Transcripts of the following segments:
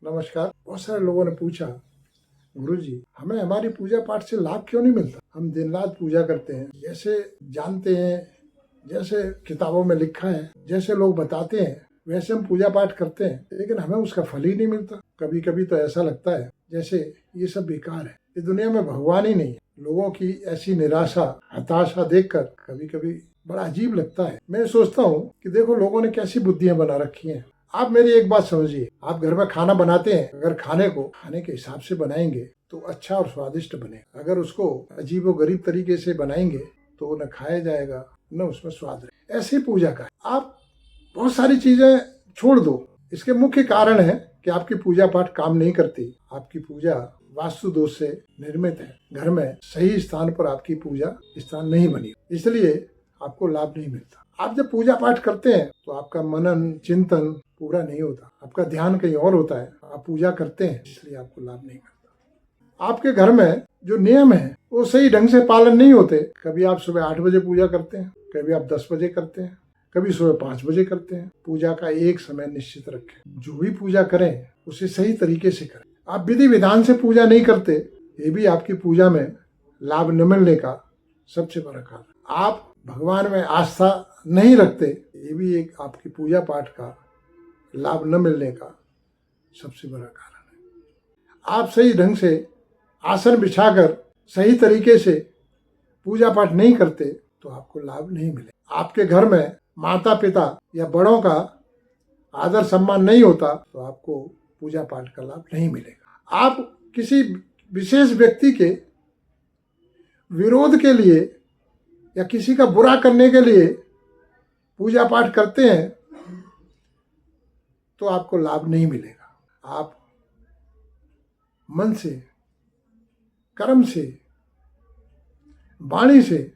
नमस्कार। बहुत सारे लोगों ने पूछा, गुरुजी हमें हमारी पूजा पाठ से लाभ क्यों नहीं मिलता? हम दिन रात पूजा करते हैं, जैसे जानते हैं, जैसे किताबों में लिखा है, जैसे लोग बताते हैं वैसे हम पूजा पाठ करते हैं, लेकिन हमें उसका फल ही नहीं मिलता। कभी कभी तो ऐसा लगता है जैसे ये सब बेकार है, इस दुनिया में भगवान ही नहीं है। लोगों की ऐसी निराशा, हताशा देखकर कभी कभी बड़ा अजीब लगता है। मैं सोचता हूँ कि देखो लोगों ने कैसी बुद्धियां बना रखी हैं। आप मेरी एक बात समझिए, आप घर में खाना बनाते हैं, अगर खाने को खाने के हिसाब से बनाएंगे तो अच्छा और स्वादिष्ट बने। अगर उसको अजीब और गरीब तरीके से बनाएंगे तो न खाया जाएगा, न उसमें स्वाद रहे। ऐसी पूजा का आप बहुत सारी चीजें छोड़ दो। इसके मुख्य कारण है कि आपकी पूजा पाठ काम नहीं करती। आपकी पूजा वास्तु दोष से निर्मित है। घर में सही स्थान पर आपकी पूजा स्थान नहीं बनी, इसलिए आपको लाभ नहीं मिलता। आप जब पूजा पाठ करते हैं तो आपका मनन चिंतन पूरा नहीं होता, आपका ध्यान कहीं और होता है। आप पूजा करते हैं इसलिए आपको लाभ नहीं मिलता। आपके घर में जो नियम है वो सही ढंग से पालन नहीं होते। कभी आप सुबह 8 बजे पूजा करते हैं, कभी आप 10 बजे करते हैं, कभी सुबह 5 बजे करते हैं। पूजा का एक समय निश्चित रखें। जो भी पूजा करें उसे सही तरीके से करें। आप विधि विधान से पूजा नहीं करते, ये भी आपकी पूजा में लाभ न मिलने का सबसे बड़ा कारण। आप भगवान में आस्था नहीं रखते, ये भी एक आपकी पूजा पाठ का लाभ न मिलने का सबसे बड़ा कारण है। आप सही ढंग से आसन बिछाकर सही तरीके से पूजा पाठ नहीं करते तो आपको लाभ नहीं मिले। आपके घर में माता पिता या बड़ों का आदर सम्मान नहीं होता तो आपको पूजा पाठ का लाभ नहीं मिलेगा। आप किसी विशेष व्यक्ति के विरोध के लिए या किसी का बुरा करने के लिए पूजा पाठ करते हैं तो आपको लाभ नहीं मिलेगा। आप मन से, कर्म से, वाणी से,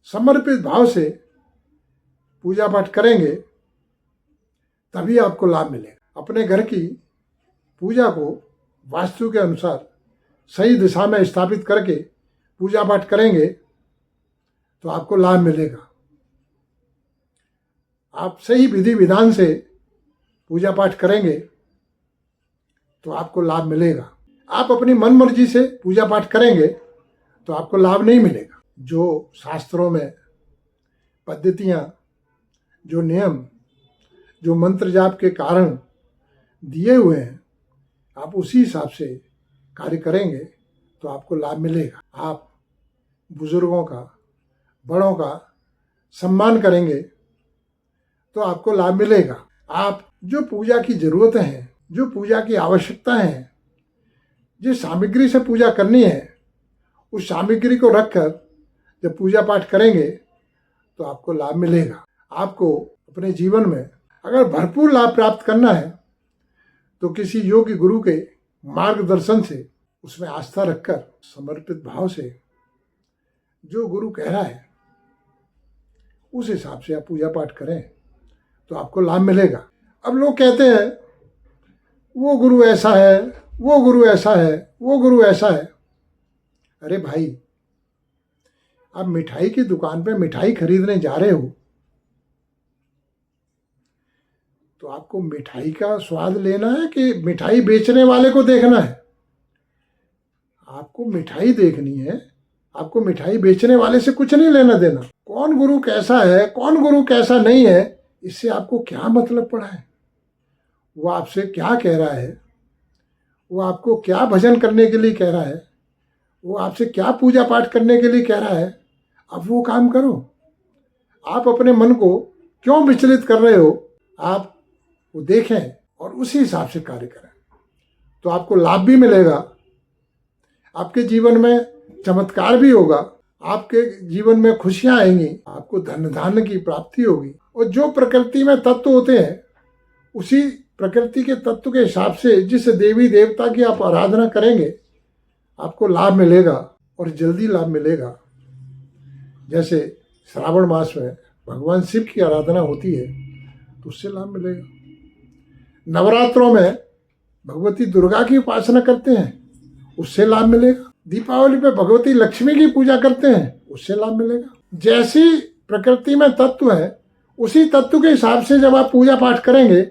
समर्पित भाव से पूजा पाठ करेंगे तभी आपको लाभ मिलेगा। अपने घर की पूजा को वास्तु के अनुसार सही दिशा में स्थापित करके पूजा पाठ करेंगे तो आपको लाभ मिलेगा। आप सही विधि विधान से पूजा पाठ करेंगे तो आपको लाभ मिलेगा। आप अपनी मन मर्जी से पूजा पाठ करेंगे तो आपको लाभ नहीं मिलेगा। जो शास्त्रों में पद्धतियाँ, जो नियम, जो मंत्र जाप के कारण दिए हुए हैं, आप उसी हिसाब से कार्य करेंगे तो आपको लाभ मिलेगा। आप बुजुर्गों का, बड़ों का सम्मान करेंगे तो आपको लाभ मिलेगा। आप जो पूजा की जरूरतें हैं, जो पूजा की आवश्यकता है, जिस सामग्री से पूजा करनी है, उस सामग्री को रखकर जब पूजा पाठ करेंगे तो आपको लाभ मिलेगा। आपको अपने जीवन में अगर भरपूर लाभ प्राप्त करना है तो किसी योग्य गुरु के मार्गदर्शन से, उसमें आस्था रखकर, समर्पित भाव से जो गुरु कह रहा है उस हिसाब से आप पूजा पाठ करें तो आपको लाभ मिलेगा। अब लोग कहते हैं वो गुरु ऐसा है, वो गुरु ऐसा है, वो गुरु ऐसा है। अरे भाई, आप मिठाई की दुकान पे मिठाई खरीदने जा रहे हो तो आपको मिठाई का स्वाद लेना है कि मिठाई बेचने वाले को देखना है? आपको मिठाई देखनी है, आपको मिठाई बेचने वाले से कुछ नहीं लेना देना। कौन गुरु कैसा है, कौन गुरु कैसा नहीं है, इससे आपको क्या मतलब पड़ा है? वो आपसे क्या कह रहा है, वो आपको क्या भजन करने के लिए कह रहा है, वो आपसे क्या पूजा पाठ करने के लिए कह रहा है, अब वो काम करो। आप अपने मन को क्यों विचलित कर रहे हो, आप वो देखें और उसी हिसाब से कार्य करें तो आपको लाभ भी मिलेगा। आपके जीवन में चमत्कार भी होगा, आपके जीवन में खुशियां आएंगी, आपको धन धान्य की प्राप्ति होगी। और जो प्रकृति में तत्व होते हैं उसी प्रकृति के तत्व के हिसाब से जिस देवी देवता की आप आराधना करेंगे आपको लाभ मिलेगा और जल्दी लाभ मिलेगा। जैसे श्रावण मास में भगवान शिव की आराधना होती है तो उससे लाभ मिलेगा। नवरात्रों में भगवती दुर्गा की उपासना करते हैं, उससे लाभ मिलेगा। दीपावली पे भगवती लक्ष्मी की पूजा करते हैं, उससे लाभ मिलेगा। जैसी प्रकृति में तत्व है उसी तत्व के हिसाब से जब आप पूजा पाठ करेंगे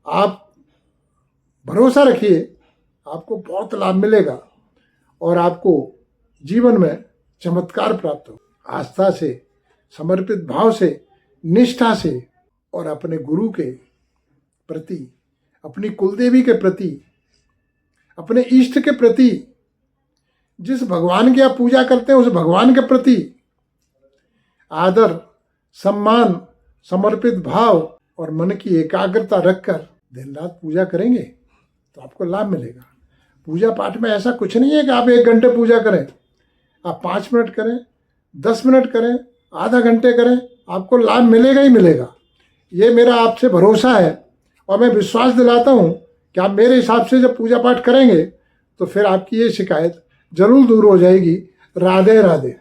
आप भरोसा रखिए, आपको बहुत लाभ मिलेगा और आपको जीवन में चमत्कार प्राप्त हो। आस्था से, समर्पित भाव से, निष्ठा से और अपने गुरु के प्रति, अपनी कुलदेवी के प्रति, अपने इष्ट के प्रति, जिस भगवान की आप पूजा करते हैं उस भगवान के प्रति आदर, सम्मान, समर्पित भाव और मन की एकाग्रता रखकर दिन रात पूजा करेंगे तो आपको लाभ मिलेगा। पूजा पाठ में ऐसा कुछ नहीं है कि आप 1 घंटे पूजा करें, आप 5 मिनट करें, 10 मिनट करें, आधा घंटे करें, आपको लाभ मिलेगा ही मिलेगा। ये मेरा आपसे भरोसा है और मैं विश्वास दिलाता हूँ कि आप मेरे हिसाब से जब पूजा पाठ करेंगे तो फिर आपकी ये शिकायत जरूर दूर हो जाएगी। राधे राधे।